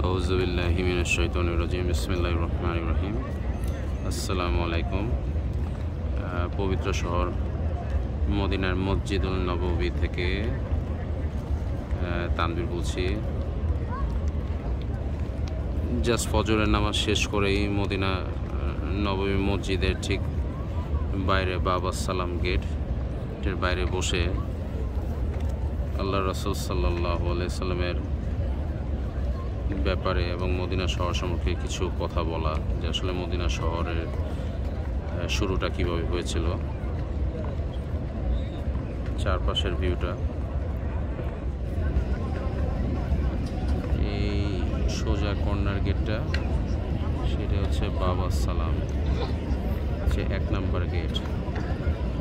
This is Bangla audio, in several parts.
আউযুবিল্লাহি মিনাশ শাইতানির রাজিম। বিসমিল্লাহির রহমানির রহিম। আসসালামু আলাইকুম। পবিত্র শহর মদিনার মসজিদুল নববী থেকে তানভীর বলছি। জাস্ট ফজরের নামাজ শেষ করেই মদিনা নববী মসজিদের ঠিক বাইরে বাবা সালাম গেটের বাইরে বসে আল্লাহ রাসূল সাল্লাল্লাহু আলাইহি সাল্লামের ব্যাপারে এবং মদিনা শহর সম্পর্কে কিছু কথা বলা, যে আসলে মদিনা শহরের শুরুটা কিভাবে হয়েছিল, চারপাশের ভিউটা। এই সোজা কর্নার গেটটা, সেটা হচ্ছে বাবা সালাম, হচ্ছে 1 নম্বর গেট।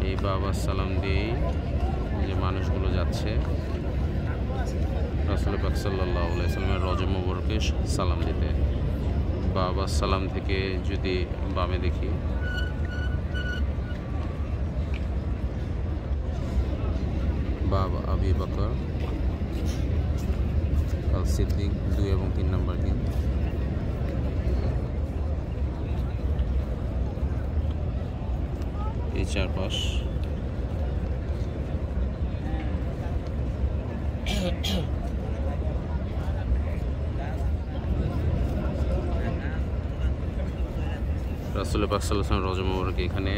এই বাবা সালাম দিয়েই যে মানুষগুলো যাচ্ছে রাসূল পাক সাল্লাল্লাহু আলাইহি সাল্লামের রওজা মুবারকে সালাম দিতে। বাবা সালাম থেকে যদি বামে দেখি, বাবা আবু বকর আল সিদ্দিক 2 এবং 3 নম্বর গেট। এই চারপাশ রাসূল পাক সাল্লাল্লাহু আলাইহি ওয়াসাল্লাম রওজা মুবারক। এখানে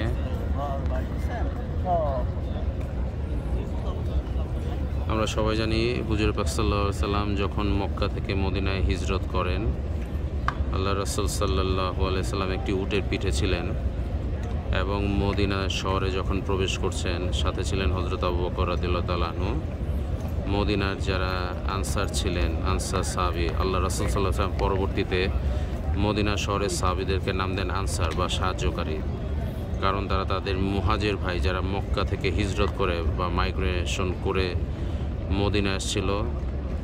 আমরা সবাই জানি হুজুর পাক সাল্লাল্লাহু আলাইহি ওয়াসাল্লাম যখন মক্কা থেকে মদিনায় হিজরত করেন, আল্লাহ রাসূল সাল্লাল্লাহু আলাইহি ওয়াসাল্লাম একটি উটের পিঠে ছিলেন এবং মদিনা শহরে যখন প্রবেশ করছেন সাথে ছিলেন হযরত আবু বকর রাদিয়াল্লাহু তাআলা আনহু। মদিনার যারা আনসার ছিলেন, আনসার সাহাবী, আল্লাহ রাসূল সাল্লাল্লাহু আলাইহি ওয়াসাল্লাম পরবর্তীতে মদিনা শহরের সাহাবীদেরকে নাম দেন আনসার বা সাহায্যকারী, কারণ তারা তাদের মুহাজির ভাই যারা মক্কা থেকে হিজরত করে বা মাইগ্রেশন করে মদিনা এসেছিল,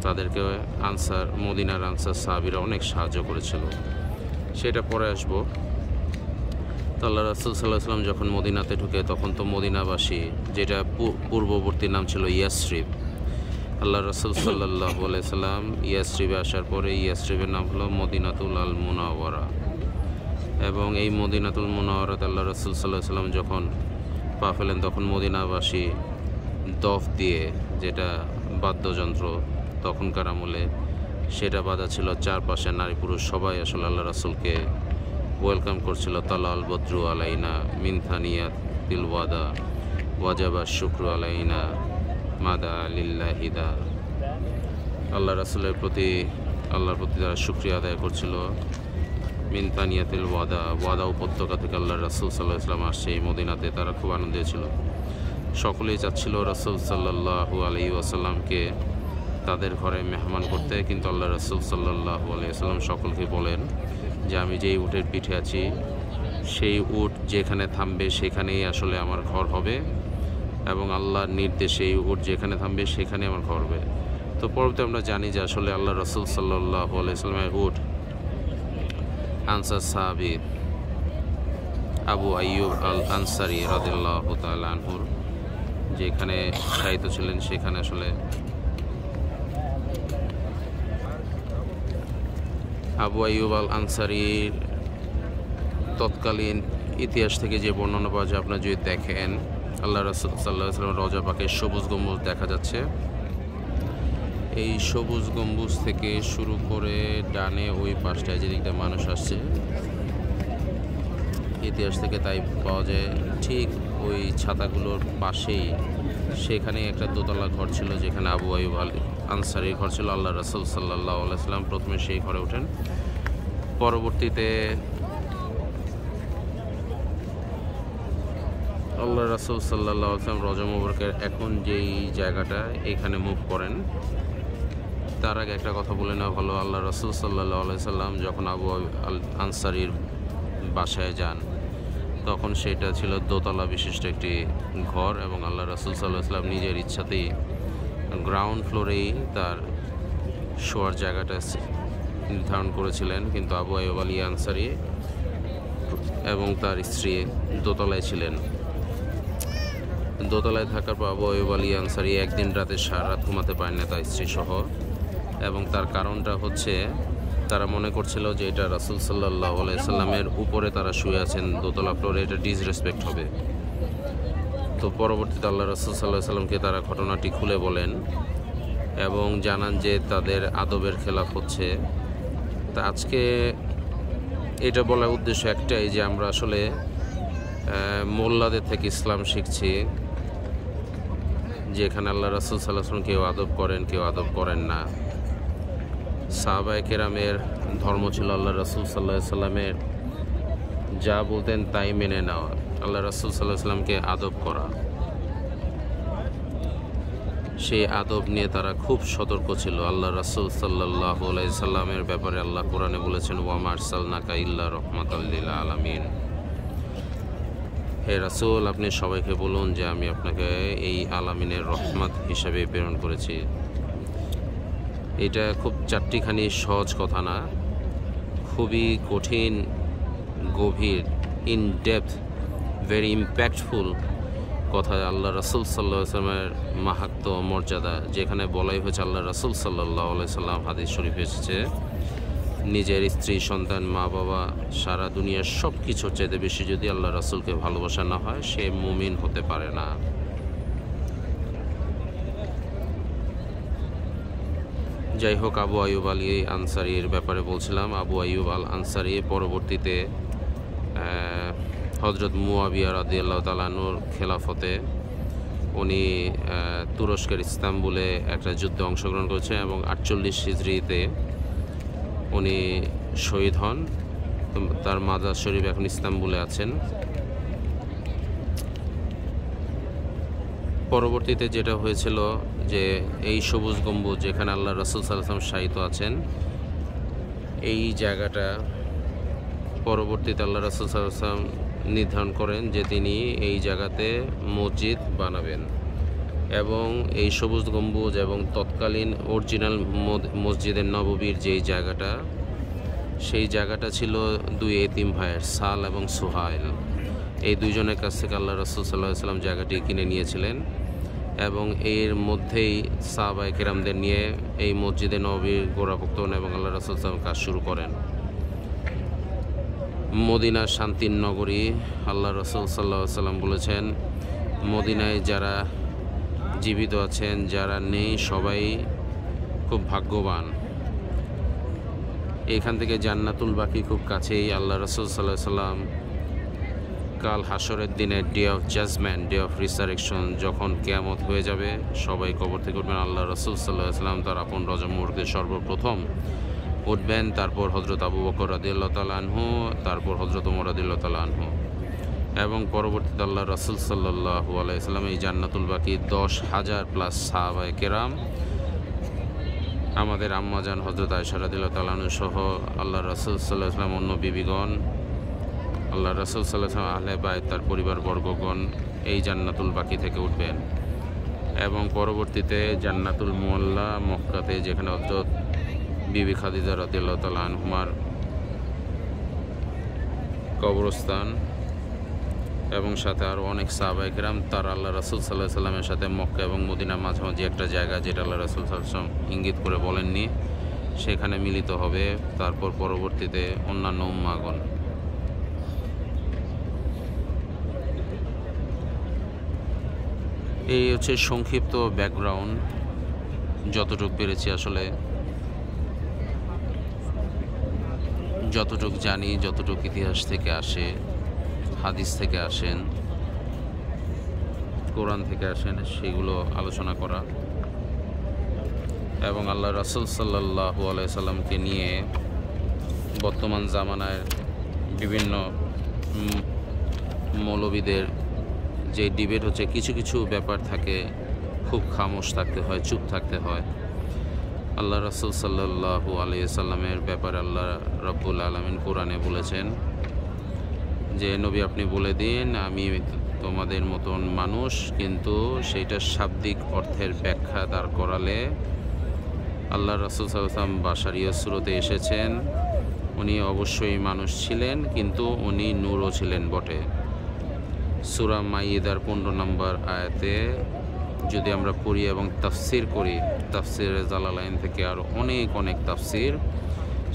তাদেরকে আনসার, মদিনার আনসার সাহাবীরা অনেক সাহায্য করেছিল। সেটা পরে আসবো। তো আল্লাহ রাসূল সাল্লাল্লাহু আলাইহি ওয়াসাল্লাম যখন মদিনাতে ঢুকে, তখন তো মদিনাবাসী, যেটা পূর্ববর্তী নাম ছিল ইয়াসরিব, আল্লাহ রাসূল সাল্লাল্লাহু আলাইহি সাল্লাম ইয়াসরিবে আসার পরে ইয়াসরিবের নাম হলো মদিনাতুল আল মুনাওয়ারা। এবং এই মদিনাতুল মুনাওয়ারাতে আল্লাহ রাসূল সাল্লাল্লাহু আলাইহি সাল্লাম যখন পা ফেলেন, তখন মদিনাবাসী দফ দিয়ে, যেটা বাদ্যযন্ত্র তখনকার আমলে, সেটা বাজা ছিল। চারপাশে নারী পুরুষ সবাই আসলে আল্লাহ রাসূলকে ওয়েলকাম করছিল। তালাল বদ্রু আলাইনা মিন থানিয়াতিল ওয়াদা ওয়াজাবা শুকরু আলাইনা মাদা লিল্লাহিদা। আল্লাহর প্রতি তারা শুকরিয়া আদায় করছিল। মিন তানিয়াতিল ওয়াদা উপত্যকা থেকে আল্লাহ রাসূল সাল্লাল্লাহু আলাইহি ওয়াসাল্লাম আসছে এই মদিনাতে। তারা খুব আনন্দ ছিল। সকলেই চাচ্ছিল রাসূল সাল্লাল্লাহু আলাইহি ওয়াসাল্লামকে তাদের ঘরে মেহমান করতে, কিন্তু আল্লাহ রাসূল সাল্লাল্লাহু আলাইহি ওয়াসাল্লাম সকলকে বলেন যে আমি যেই উটের পিঠে আছি, সেই উট যেখানে থামবে সেখানেই আসলে আমার ঘর হবে, এবং আল্লাহর নির্দেশে এই উট যেখানে থামবে সেখানে আমার ঘর হবে। তো পরবর্তী আমরা জানি যে আসলে আল্লাহ রাসূল সাল্লাল্লাহু আলাইহি ওয়াসাল্লামের উট আনসার সাহাবী আবু আইয়ুব আল আনসারী রাদিয়াল্লাহু তাআলা আনহুর যেখানে শায়িত ছিলেন, সেখানে আসলে আবু আইয়ুব আল আনসারীর তৎকালীন ইতিহাস থেকে যে বর্ণনা পাওয়া যায়, আপনারা যদি দেখেন, আল্লাহ রাসূল সাল্লাল্লাহু আলাইহি ওয়াসাল্লাম রওজা পাকের সবুজ গম্বুজ দেখা যাচ্ছে। এই সবুজ গম্বুজ থেকে শুরু করে ডানে ওই পাশটায় যেদিকটা মানুষ আসছে, ইতিহাস থেকে তাই পাওয়া যায়, ঠিক ওই ছাতাগুলোর পাশেই সেখানে একটা দোতলা ঘর ছিল, যেখানে আবু আইয়ুব আল আনসারীর ঘর ছিল। আল্লাহ রাসূল সাল্লাল্লাহু আলাইহি ওয়াসাল্লাম প্রথমে সেই ঘরে ওঠেন। পরবর্তীতে আল্লাহ রাসূল সাল্লাল্লাহু আলাইহি ওয়াসাল্লাম রওজা মুবারকের এখন যেই জায়গাটা, এখানে মুভ করেন। তার আগে একটা কথা বলে নেওয়া ভালো, আল্লাহ রাসূল সাল্লাল্লাহু আলাইহি ওয়াসাল্লাম যখন আবু আল আনসারীর বাসায় যান, তখন সেটা ছিল দোতলা বিশিষ্ট একটি ঘর, এবং আল্লাহ রাসূল সাল্লাল্লাহু আলাইহি ওয়াসাল্লাম নিজের ইচ্ছাতেই গ্রাউন্ড ফ্লোরেই তার শোয়ার জায়গাটা নির্ধারণ করেছিলেন। কিন্তু আবু আইয়ুব আল আনসারী এবং তার স্ত্রী দোতলায় ছিলেন। দোতলায় থাকার পর আবু আইয়ুব আল আনসারী একদিন রাতে সারা রাত ঘুমাতে পারেন না, তার স্ত্রী সহ। এবং তার কারণটা হচ্ছে তারা মনে করছিল যে এটা রাসূল সাল্লাল্লাহু আলাইহি সাল্লামের উপরে তারা শুয়ে আছেন দোতলা ফ্লোরে, এটা ডিসরেসপেক্ট হবে। তো পরবর্তীতে আল্লাহ রাসূল সাল্লাল্লাহু আলাইহি সাল্লামকে তারা ঘটনাটি খুলে বলেন এবং জানান যে তাদের আদবের খেলাফ হচ্ছে। তা আজকে এটা বলার উদ্দেশ্য একটাই যে আমরা আসলে মোল্লাদের থেকে ইসলাম শিখছি, যে এখানে আল্লাহ রাসূল সাল্লাল্লাহু আলাইহি ওয়াসাল্লাম কেউ আদব করেন, কেউ আদব করেন না। সাহাবায়ে কেরামের ধর্ম ছিল আল্লাহ রাসূল সাল্লাল্লাহু আলাইহি সাল্লামের যা বলতেন তাই মেনে নেওয়া, আল্লাহ রাসূল সাল্লাল্লাহু আলাইহি সাল্লামকে আদব করা। সেই আদব নিয়ে তারা খুব সতর্ক ছিল। আল্লাহ রাসূল সাল্লাল্লাহু আলাইহি সাল্লামের ব্যাপারে আল্লাহ কোরআনে বলেছেন, ওয়া মা আরসালনাকা ইল্লা রাহমাতাল লিল আলামিন। হে রাসূল, আপনি সবাইকে বলুন যে আমি আপনাকে এই আলামিনের রহমত হিসাবে প্রেরণ করেছি। এটা খুব চারটিখানি সহজ কথা না, খুবই কঠিন, গভীর, ইন ডেপথ, ভেরি ইম্প্যাক্টফুল কথা। আল্লাহ রাসূল সাল্লাল্লাহু আলাইহি সাল্লামের মাহাত্ম্য মর্যাদা যেখানে বলাই হয়েছে, আল্লাহ রাসূল সাল্লাল্লাহু আলাইহি সাল্লাম, হাদিস শরীফে এসেছে, নিজের স্ত্রী, সন্তান, মা বাবা, সারা দুনিয়ার সব কিছুর চাইতে বেশি যদি আল্লাহ রাসূলকে ভালোবাসা না হয়, সে মুমিন হতে পারে না। যাই হোক, আবু আইয়ুব আল আনসারীর ব্যাপারে বলছিলাম। আবু আইয়ুব আল আনসারী পরবর্তীতে হযরত মুয়াবিয়া রাদিয়াল্লাহু তাআলা আনহুর খেলাফতে উনি তুরস্কের ইস্তাম্বুলে একটা যুদ্ধে অংশগ্রহণ করেছেন এবং 48 হিজরিতে উনি শহীদ হন। তার মাজার শরীফ এখন ইস্তাম্বুলে আছেন। পরবর্তীতে যেটা হয়েছিল যে এই সবুজ গম্বুজ যেখানে আল্লাহ রাসূল সাল্লাল্লাহু আলাইহি ওয়াসাল্লাম শায়িত আছেন, এই জায়গাটা পরবর্তীতে আল্লাহ রাসূল সাল্লাল্লাহু আলাইহি ওয়াসাল্লাম নির্ধারণ করেন যে তিনি এই জায়গাতে মসজিদ বানাবেন এবং এই সবুজ গম্বুজ এবং তৎকালীন অরিজিনাল মসজিদে নববীর যেই জায়গাটা, সেই জায়গাটা ছিল দুই এতিম ভাইয়ের, সাল এবং সুহাইল। এই দুইজনের কাছ থেকে আল্লাহ রাসূল সাল্লাল্লাহু আলাইহি ওয়াসাল্লাম জায়গাটি কিনে নিয়েছিলেন এবং এর মধ্যেই সাহাবায়ে কেরামদের নিয়ে এই মসজিদে নববীর গোড়াপত্তন এবং আল্লাহ রাসূল সাল্লাল্লাহু আলাইহি ওয়াসাল্লাম কাজ শুরু করেন। মদিনা শান্তির নগরী। আল্লাহ রাসূল সাল্লাল্লাহু আলাইহি ওয়াসাল্লাম বলেছেন, মদিনায় যারা জীবিত আছেন, যারা নেই, সবাই খুব ভাগ্যবান। এখান থেকে জান্নাতুল বাকি খুব কাছেই। আল্লাহ রাসূল সাল্লাল্লাহু আলাইহি ওয়াসাল্লাম কাল হাসরের দিনে, day of judgement, day of resurrection, যখন কিয়ামত হয়ে যাবে, সবাই কবর থেকে উঠবেন। আল্লাহ রাসূল সাল্লাল্লাহু আলাইহি ওয়াসাল্লাম তার আপন রজম মুহূর্তে সর্বপ্রথম উঠবেন, তারপর হযরত আবু বকর রাদিয়াল্লাহু তাআলা আনহু, তারপর হযরত ওমর রাদিয়াল্লাহু তাআলা আনহু, এবং পরবর্তীতে আল্লাহ রাসূল সাল্লাল্লাহু আলাইহি ওয়াসাল্লাম এই জান্নাতুল বাকি 10,000 প্লাস সাহাবায়ে কেরাম, আমাদের আম্মাজান হযরত আয়েশা রাদিয়াল্লাহু তাআলা আনহা সহ আল্লাহ রাসূল সাল্লাল্লাহু আলাইহি ওয়াসাল্লাম, অন্য বিবিগণ, আল্লাহ রাসূল সাল্লাল্লাহু আলাইহি ওয়াসাল্লাম, আহলে বাইত, তার পরিবারবর্গগণ এই জান্নাতুল বাকি থেকে উঠবেন এবং পরবর্তীতে জান্নাতুল মুআল্লা মক্কাতে, যেখানে হযরত বিবি খাদিজা রাদিয়াল্লাহু তাআলা আনহুমার কবরস্থান এবং সাথে আরও অনেক সাহাবায়ে কেরাম, তার আল্লাহ রাসূল সাল্লাল্লাহু আলাইহি ওয়াসাল্লামের সাথে মক্কা এবং মদিনার মাঝামাঝি একটা জায়গা, যেটা আল্লাহ রাসূল সাল্লাল্লাহু আলাইহি ওয়াসাল্লাম ইঙ্গিত করে বলেননি, সেখানে মিলিত হবে। তারপর পরবর্তীতে অন্যান্য উম্মাগণ। এই হচ্ছে সংক্ষিপ্ত ব্যাকগ্রাউন্ড, যতটুকু পেরেছি আসলে, যতটুকু জানি, যতটুকু ইতিহাস থেকে আসে, হাদিস থেকে আসেন, কোরআন থেকে আসেন, সেগুলো আলোচনা করা এবং আল্লাহ রাসূল সাল্লাল্লাহু আলাইহি সাল্লামকে নিয়ে বর্তমান জামানায় বিভিন্ন মৌলবীদের যে ডিবেট হচ্ছে, কিছু কিছু ব্যাপার থাকে খুব খামোশ থাকতে হয়, চুপ থাকতে হয়। আল্লাহ রাসূল সাল্লাল্লাহু আলাইহি সাল্লামের ব্যাপারে আল্লাহ রাব্বুল আলামিন কোরআনে বলেছেন যে, নবী আপনি বলে দিন আমি তোমাদের মতন মানুষ, কিন্তু সেইটা শাব্দিক অর্থের ব্যাখ্যা দাঁড় করালে আল্লাহ রাসূল সাল্লাল্লাহু আলাইহি ওয়াসাল্লাম বাশারিয়া সুরতে এসেছেন, উনি অবশ্যই মানুষ ছিলেন, কিন্তু উনি নূরও ছিলেন বটে। সূরা মাইদার 15 নম্বর আয়াতে যদি আমরা পড়ি এবং তাফসির করি, তাফসিরে জালালাইন থেকে আরও অনেক তাফসির,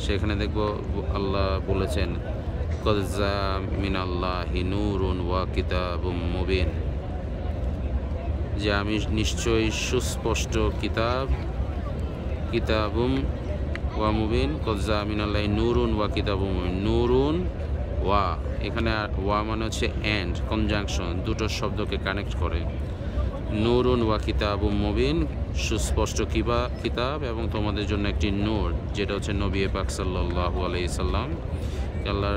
সেখানে দেখব আল্লাহ বলেছেন কদ জাআ মিনাল্লাহি নূরুন ওয়া কিতাবুম মুবিন, যে আমি নিশ্চয়ই সুস্পষ্ট কিতাবুম ওয়া মুবিন, কদ জাআ মিনাল্লাহি নূরুন ওয়া কিতাবুম মুবিন। নূরুন ওয়া, এখানে ওয়া মানে হচ্ছে অ্যান্ড, কনজাংশন, দুটো শব্দকে কানেক্ট করে। নূরুন ওয়া কিতাবুম মুবিন, সুস্পষ্ট কিতাব এবং তোমাদের জন্য একটি নূর, যেটা হচ্ছে নবী পাক সাল্লাল্লাহু আলাইহি সাল্লাম আল্লাহ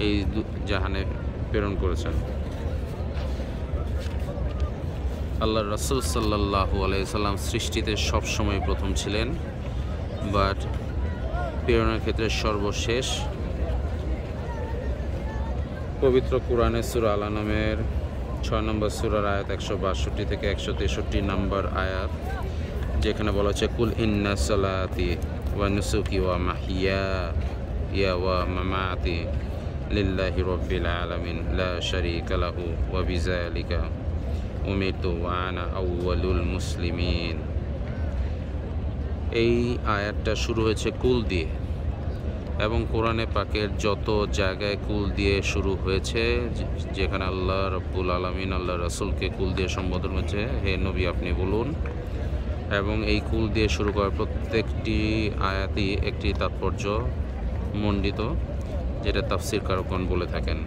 এই জাহানে প্রেরণ করেছেন। আল্লাহ রাসূল সাল্লাল্লাহু আলাইহি সাল্লাম সৃষ্টিতে সবসময় প্রথম ছিলেন, বাট প্রেরণের ক্ষেত্রে সর্বশেষ। পবিত্র কোরআনে সূরা আল আনামের 6 নম্বর সূরার আয়াত 162 থেকে 163 নম্বর আয়াত, যেখানে বলা হচ্ছে কুল ইন্না সালাতি ওয়া নুসুকি ওয়া মাহইয়া ওয়া মামাতি লিল্লাহি রাব্বিল আলামিন লা শারীকা লাহু ওয়া বিযালিকা উমিরতু ওয়া আনা আউয়ালুল মুসলিমিন। এই আয়াতটা শুরু হয়েছে কুল দিয়ে, এবং কোরআনে পাকের যত জায়গায় কুল দিয়ে শুরু হয়েছে, যেখানে আল্লাহ রাব্বুল আলামিন আল্লাহ রাসূলকে কুল দিয়ে সম্বোধন হয়েছে, হে নবী আপনি বলুন, এবং এই কুল দিয়ে শুরু করা প্রত্যেকটি আয়াতই একটি তাৎপর্য মণ্ডিত, যেটা তাফসীরকারগণ বলে থাকেন।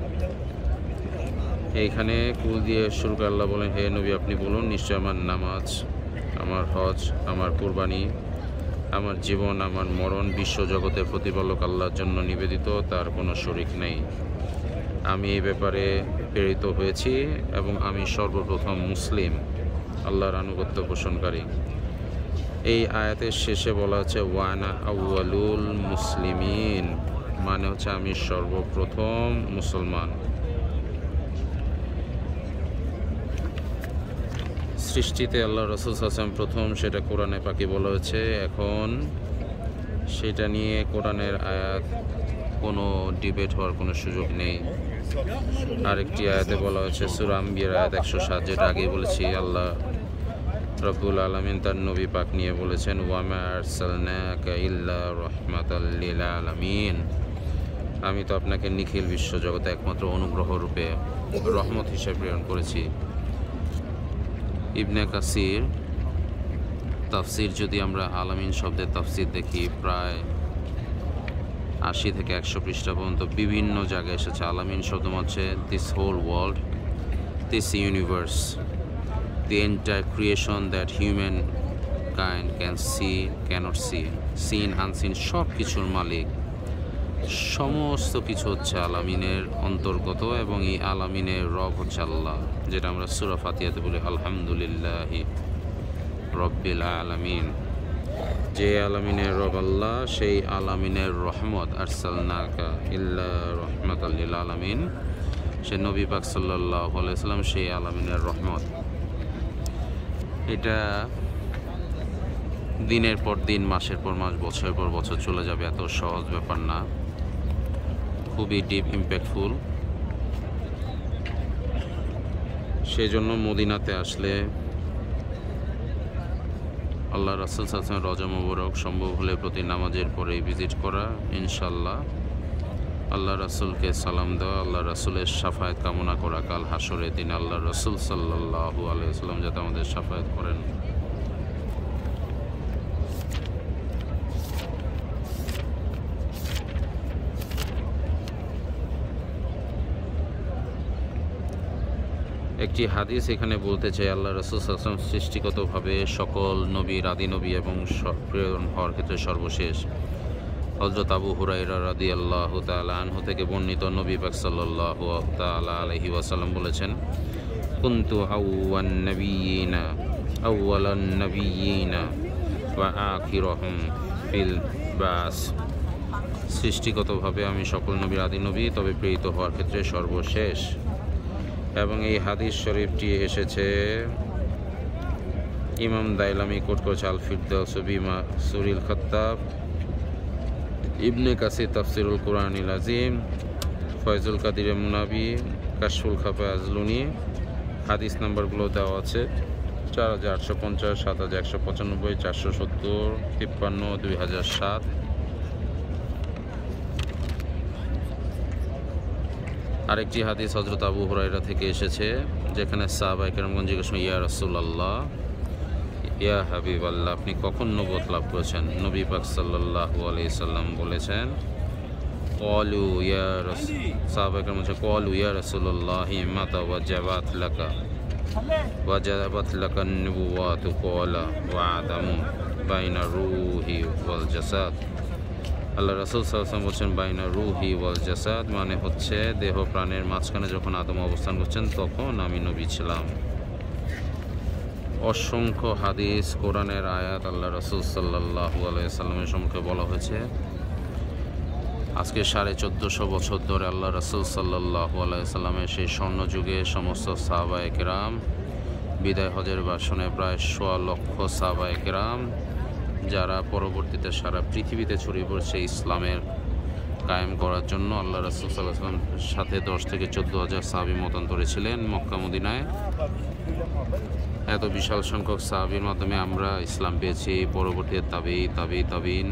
এইখানে কুল দিয়ে শুরু করে আল্লাহ বলেন, হে নবী আপনি বলুন, নিশ্চয় আমার নামাজ, আমার হজ, আমার কুরবানি, আমার জীবন, আমার মরণ বিশ্বজগতের প্রতিপালক আল্লাহর জন্য নিবেদিত, তার কোনো শরিক নেই। আমি এই ব্যাপারে প্রেরিত হয়েছি এবং আমি সর্বপ্রথম মুসলিম, আল্লাহর আনুগত্য পোষণকারী। এই আয়াতের শেষে বলা হচ্ছে ওয়ানা আউয়ালুল মুসলিমিন, মানে হচ্ছে আমি সর্বপ্রথম মুসলমান। সৃষ্টিতে আল্লাহ রাসূল সাল্লাল্লাহু আলাইহি ওয়াসাল্লাম প্রথম, সেটা কোরআনে পাকে বলা হয়েছে। এখন সেটা নিয়ে কোরআনের আয়াত কোনো ডিবেট হওয়ার কোনো সুযোগ নেই। আরেকটি আয়াতে বলা হয়েছে সূরা আম্বিয়ার আয়াত 107, যেটা আগেই বলেছি, আল্লাহ রাব্বুল আলামিন তার নবী পাক নিয়ে বলেছেন ওয়া মা আরসালনাকা ইল্লা রাহমাতাল লিল আলামিন, আমি তো আপনাকে নিখিল বিশ্বজগতে একমাত্র অনুগ্রহ রূপে রহমত হিসেবে প্রেরণ করেছি। ইবনে কাসির তাফসির, যদি আমরা আলামিন শব্দের তাফসির দেখি, প্রায় 80 থেকে 100 পৃষ্ঠা পর্যন্ত বিভিন্ন জায়গায় এসেছে। আলামিন শব্দ হচ্ছে this whole world, this universe, the entire creation that human kind can see, can't see, seen unseen, সব কিছুর মালিক, সমস্ত কিছু হচ্ছে আলামিনের অন্তর্গত, এবং এই আলামিনের রব হচ্ছে আল্লাহ, যেটা আমরা সূরা ফাতিহাতে বলি আলহামদুলিল্লাহি রব্বিল আলামিন। যে আলামিনের রব আল্লাহ, সেই আলামিনের রহমত, আরসালনাকা ইল্লা রাহমাতাল লিল আলামিন, সে নবী পাক সাল্লাল্লাহু আলাইহি ওয়াসাল্লাম সেই আলামিনের রহমত। এটা দিনের পর দিন, মাসের পর মাস, বছরের পর বছর চলে যাবে, এত সহজ ব্যাপার না, খুবই ডিপ ইম্প্যাক্টফুল। সেই জন্য মদিনাতে আসলে আল্লাহ রাসূল সাল্লাল্লাহু আলাইহি ওয়াসাল্লাম রজা মুবারক সম্ভব হলে প্রতি নামাজের পরেই ভিজিট করা, ইনশাআল্লাহ আল্লাহ রাসূলকে সালাম দেওয়া, আল্লাহ রাসূলের শাফায়াত কামনা করা, কাল হাসরের দিন আল্লাহ রাসূল সাল্লাল্লাহু আলাইহি ওয়াসাল্লাম যাতে আমাদের শাফায়াত করেন। একটি হাদিস এখানে বলতে চাই, আল্লাহ রাসূল সাল্লাল্লাহু আলাইহি ওয়াসাল্লাম সৃষ্টিগতভাবে সকল নবীর আদি নবী এবং প্রেরণ হওয়ার ক্ষেত্রে সর্বশেষ। হযরত আবু হুরায়রা রাদিয়াল্লাহু তাআলা আনহু থেকে বর্ণিত, নবী পাক সাল্লাল্লাহু তাআলা আলাইহি ওয়াসাল্লাম বলেছেন, কুনতু আউওয়ালান নাবিয়িনা ওয়া আখিরুহুম ফিল বাস, সৃষ্টিগতভাবে আমি সকল নবীর আদি নবী, তবে প্রেরিত হওয়ার ক্ষেত্রে সর্বশেষ। এবং এই হাদিস শরীফটি এসেছে ইমাম দাইলামি কোট করেছে আল ফিরদাউস বিমা সুরিল খাত্তাব, ইবনে কাসির তাফসিরুল কুরআনিল আযীম, ফয়জুল কাদির মুনাবি, কাশফুল খাফা আজলুনি। হাদিস নাম্বারগুলো দেওয়া আছে 4850, 7195, 470, 53, 2007। আরেকটি হাদিস হযরত আবু হুরায়রা থেকে এসেছে, যেখানে সাহাবায়ে কেরামগণ জিজ্ঞেস করেন, ইয়া রাসূলুল্লাহ, ইয়া হাবিবাল্লাহ, আপনি কখন নবুয়ত লাভ করেছেন? নবী পাক সাল্লাল্লাহু আলাইহি সাল্লাম বলেছেন, ক্বালু ইয়া রাসূল, সাহাবায়ে কেরাম বলেছেন, ক্বালু ইয়া রাসূলুল্লাহ মাতা ওয়াজাবাত লাকা ওয়াজাবাত লাকা আন-নুবুওয়াতু ক্বালা ওয়া আদামু বাইনা রূহি ওয়াল জাসাদ। আল্লাহ রাসূল সাল্লাল্লাহু আলাইহি ওয়াসাল্লাম বলছেন, বাইনা রূহি ওয়াল জাসাদ, মানে হচ্ছে দেহ প্রাণের মাঝখানে যখন আদম অবস্থান করছেন তখন আমি নবী ছিলাম। অসংখ্য হাদিস, কোরআনের আয়াত, আল্লাহ রাসূল সাল্লাল্লাহু আলাইহি সাল্লামের সম্পর্কে বলা হয়েছে। আজকে 1450 বছর ধরে আল্লাহ রাসূল সাল্লাল্লাহু আলাইহি সাল্লামের সেই স্বর্ণযুগে সমস্ত সাহাবায়ে কেরাম, বিদায় হজের ভাষণে প্রায় 1.25 লক্ষ সাহাবায়ে কেরাম, যারা পরবর্তীতে সারা পৃথিবীতে ছড়িয়ে পড়ছে ইসলামের কায়েম করার জন্য, আল্লাহ রাসূল সাল্লাল্লাহু আলাইহি সাল্লামের সাথে 10 থেকে 14,000 সাহাবী মতান্তরে ছিলেন মক্কা মদিনায়। এত বিশাল সংখ্যক সাহাবীর মাধ্যমে আমরা ইসলাম পেয়েছি। পরবর্তীতে তাবিঈন,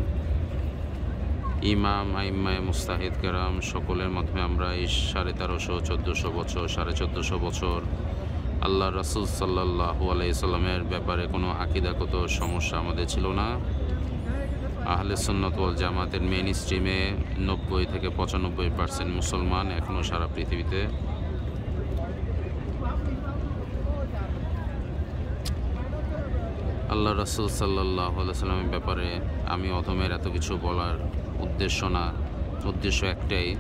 ইমাম, আইম্মায়ে মুজতাহিদ কেরাম, সকলের মাধ্যমে আমরা এই 1350-1400 বছর, 1450 বছর আল্লাহ রাসূল সাল্লাল্লাহু আলাইহি সাল্লামের ব্যাপারে কোনো আকীদাগত সমস্যা আমাদের ছিল না। আহলে সুন্নাত ওয়াল জামাতের মেইন স্ট্রিমে 90 থেকে 95% মুসলমান এখনও সারা পৃথিবীতে। আল্লাহ রাসূল সাল্লাল্লাহু আলাইহি সাল্লামের ব্যাপারে আমি অধমের এত কিছু বলার উদ্দেশ্য না, উদ্দেশ্য একটাই,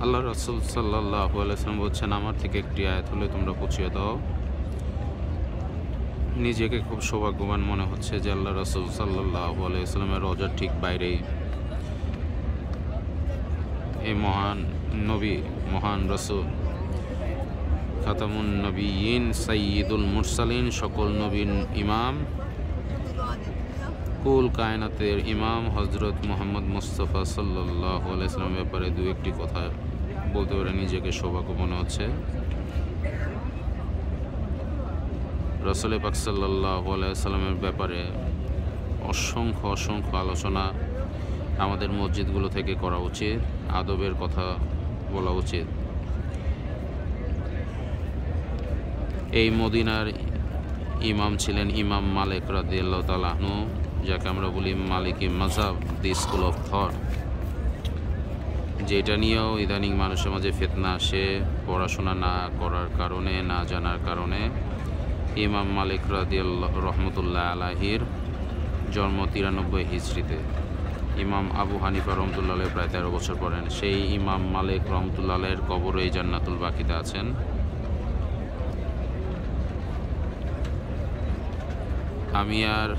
আল্লাহ রাসূল সাল্লাল্লাহু আলাইহি সাল্লাম বলছেন, আমার থেকে একটি আয়াত হলে তোমরা পৌঁছিয়ে দাও। নিজেকে খুব সৌভাগ্যবান মনে হচ্ছে যে আল্লাহ রাসূল সাল্লাল্লাহু আলাইহি সাল্লামের রওজার ঠিক বাইরেই এই মহান নবী, মহান রাসূল, খাতামুন নবিয়্যিন, সাইয়্যিদুল মুরসালিন, সকল নবীর ইমাম, কুল কায়নাতের ইমাম হযরত মুহাম্মদ মুস্তাফা সাল্লাল্লাহু আলাইহি সাল্লামের ব্যাপারে দু একটি কথা বলতে পারে নিজেকে সৌভাগ্য মনে হচ্ছে। রাসূল পাক সাল্লাল্লাহু আলাইহি সাল্লামের ব্যাপারে অসংখ্য আলোচনা আমাদের মসজিদগুলো থেকে করা উচিত, আদবের কথা বলা উচিত। এই মদিনার ইমাম ছিলেন ইমাম মালিক রাদিয়াল্লাহু তাআলা আনহু, যাকে আমরা বলি মালিকি মাযহাব, দি স্কুল অফ থট, যেটা নিয়েও ইদানিং মানুষের মাঝে ফিতনা আসে পড়াশোনা না করার কারণে, না জানার কারণে। ইমাম মালিক রাদিয়াল্লাহু রহমতুল্লাহ আলাইহির জন্ম 93 হিজরিতে। ইমাম আবু হানিফা রহমতুল্লাহ আলাইহি প্রায় 13 বছর পড়েন। সেই ইমাম মালিক রহমতুল্লাহ আলাইহির কবর এই জান্নাতুল বাকিতে আছেন। আমি আর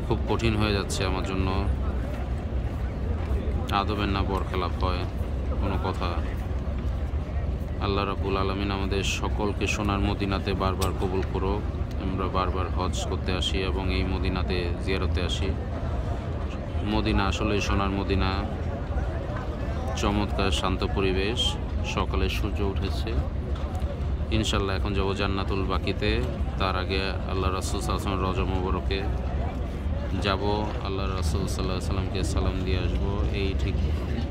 খুব কঠিন হয়ে যাচ্ছে আমার জন্য, আদবের না বরখেলাপ হয় কোনো কথা। আল্লাহ রাব্বুল আলামিন আমাদের সকলকে সোনার মদিনাতে বারবার কবুল করুক। আমরা বারবার হজ করতে আসি এবং এই মদিনাতে জিয়ারতে আসি। মদিনা আসলে সোনার মদিনা, চমৎকার শান্ত পরিবেশ। সকালে সূর্য উঠেছে, ইনশাল্লাহ এখন যাব জান্নাতুল বাকিতে। তার আগে আল্লাহ রাসূল সাল্লাল্লাহু আলাইহি ওয়াসাল্লাম রওজা মুবারকে যাব, আল্লাহ রাসূল সাল্লাল্লাহু আলাইহি ওয়াসাল্লামকে সালাম দিয়ে আসবো। এই ঠিক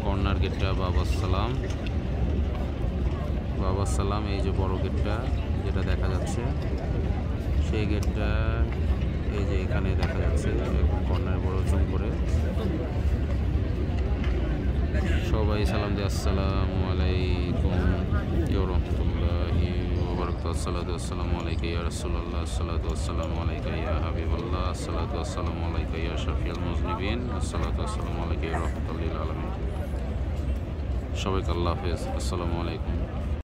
কর্নার গেটটা বাবার সালাম, এই যে বড় গেটটা যেটা দেখা যাচ্ছে, সেই গেটটা এই যে এখানে দেখা যাচ্ছে, এখন কর্নারে বড় জুম করে সবাই সালাম দিয়ে আসসালামু আলাইকুম ওয়া রাহমাতুল্লাহি ওয়া বারাকাতুহু। আসসালাতু ওয়াসসালামু আলাইকা ইয়া রাসূলুল্লাহ, আসসালাতু ওয়াসসালামু আলাইকা ইয়া হাবিবাল্লাহ, আসসালাতু ওয়াসসালামু আলাইকা ইয়া শাফিউল মুযনিবিন, আসসালাতু ওয়াসসালামু আলাইকা ইয়া রাহমাতুল লিল আলামিন। সবাইকে আল্লাহ হাফেজ। আসসালামু আলাইকুম।